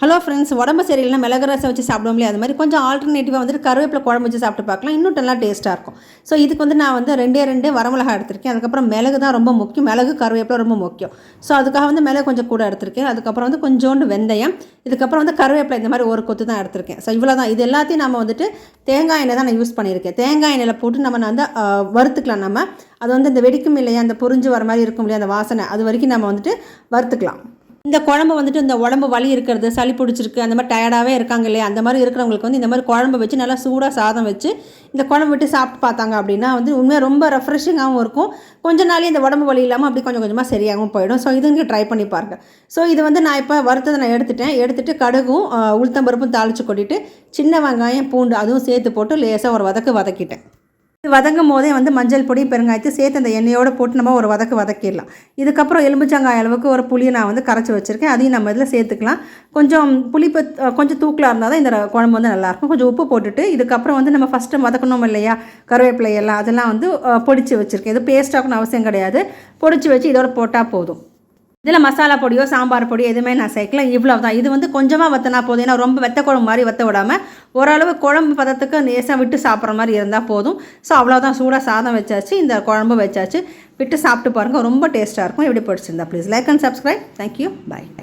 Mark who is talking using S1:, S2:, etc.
S1: Hello friends, உடம்பு சரியில்லைனா மிளகு ரசம் வச்சு சாப்பிடுவோம் இல்லையா, அது மாதிரி கொஞ்சம் ஆல்டர்னேட்டிவாக வந்துட்டு கருவேப்பிலை குழம்பு வச்சு சாப்பிட்டு பார்க்கலாம். இன்னும் நல்லா டேஸ்ட்டாக இருக்கும். ஸோ இதுக்கு வந்து நான் வந்து ரெண்டே வரமிளகா எடுத்திருக்கேன். அதுக்கப்புறம் மிளகு தான் ரொம்ப முக்கியம். மிளகு கருவேப்பிலை ரொம்ப முக்கியம். ஸோ அதுக்காக வந்து மிளகு கொஞ்சம் கூட எடுத்திருக்கேன். அதுக்கப்புறம் வந்து கொஞ்சோண்டு வெந்தயம், இதுக்கப்புறம் வந்து கருவேப்பிலை இந்த மாதிரி ஒரு கொத்து தான் எடுத்திருக்கேன். ஸோ இவ்வளோ தான். இது எல்லாத்தையும் நம்ம வந்துட்டு தேங்காய் எண்ணெய் தான் நான் யூஸ் பண்ணியிருக்கேன். தேங்காய் எண்ணெயில் போட்டு நம்ம வந்து வறுத்துக்கலாம். நம்ம அது வந்து இந்த வெடிக்கும் இல்லையா, அந்த பொரிஞ்சு வர மாதிரி இருக்கும் இல்லையா, அந்த வாசனை அது வரைக்கும் நம்ம வந்துட்டு வறுத்துக்கலாம். இந்த குழம்பு வந்துட்டு இந்த உடம்பு வலி இருக்கிறது, சளி பிடிச்சிருக்கு, அந்த மாதிரி டயர்டாகவே இருக்காங்க இல்லையா, அந்த மாதிரி இருக்கிறவங்களுக்கு வந்து இந்த மாதிரி குழம்பு வச்சு நல்லா சூடாக சாதம் வச்சு இந்த குழம்பு விட்டு சாப்பிட்டு பார்த்தாங்க அப்படின்னா வந்து உண்மையாக ரொம்ப ரெஃப்ரெஷிங்காகவும் இருக்கும். கொஞ்ச நாளே இந்த உடம்பு வலி இல்லாமல் அப்படி கொஞ்சம் கொஞ்சமாக சரியாகவும் போயிடும். ஸோ இது நீங்கள் ட்ரை பண்ணி பாருங்கள். ஸோ இது வந்து நான் இப்போ வறுத்ததை நான் எடுத்துட்டு கடுகும் உளுத்தம்பருப்பும் தாளித்து கொட்டிட்டு சின்ன வெங்காயம் பூண்டு அதுவும் சேர்த்து போட்டு லேசாக ஒரு வதக்கிட்டேன். வதங்கும் போதே வந்து மஞ்சள் பொடி பெருங்காயத்தை சேர்த்து அந்த எண்ணெயோடு போட்டு நம்ம ஒரு வதக்கிடலாம். இதுக்கப்புறம் எலுமிச்சங்காய் அளவுக்கு ஒரு புளியை நான் வந்து கரைச்சி வச்சுருக்கேன். அதையும் நம்ம இதில் சேர்த்துக்கலாம். கொஞ்சம் புளிப்பு கொஞ்சம் தூக்கலாக இருந்தால் தான் இந்த குழம்பு வந்து நல்லாயிருக்கும். கொஞ்சம் உப்பு போட்டுட்டு இதுக்கப்புறம் வந்து நம்ம ஃபஸ்ட்டு வதக்கணும் இல்லையா, கருவேப்பிலை எல்லாம் அதெல்லாம் வந்து பொடிச்சு வச்சுருக்கேன். இது பேஸ்ட்டாகணும் அவசியம் கிடையாது. பொடிச்சு வச்சு இதோட போட்டால் போதும். இதில் மசாலா பொடியோ சாம்பார் பொடியோ எதுவுமே நான் சேர்க்கல. இவ்வளோ தான். இது வந்து கொஞ்சமாக வற்றினா போதும். ஏன்னா ரொம்ப வெத்த குழம்பு மாதிரி வற்ற விடாமல் ஓரளவு குழம்பு பதத்துக்கு லேசாக விட்டு சாப்பிட்ற மாதிரி இருந்தால் போதும். ஸோ அவ்வளோதான். சூடாக சாதம் வச்சாச்சு, இந்த குழம்பு வச்சாச்சு. விட்டு சாப்பிட்டு பாருங்கள், ரொம்ப டேஸ்ட்டாக இருக்கும். எப்படி பிடிச்சிருந்தா please like and subscribe. Thank you, bye.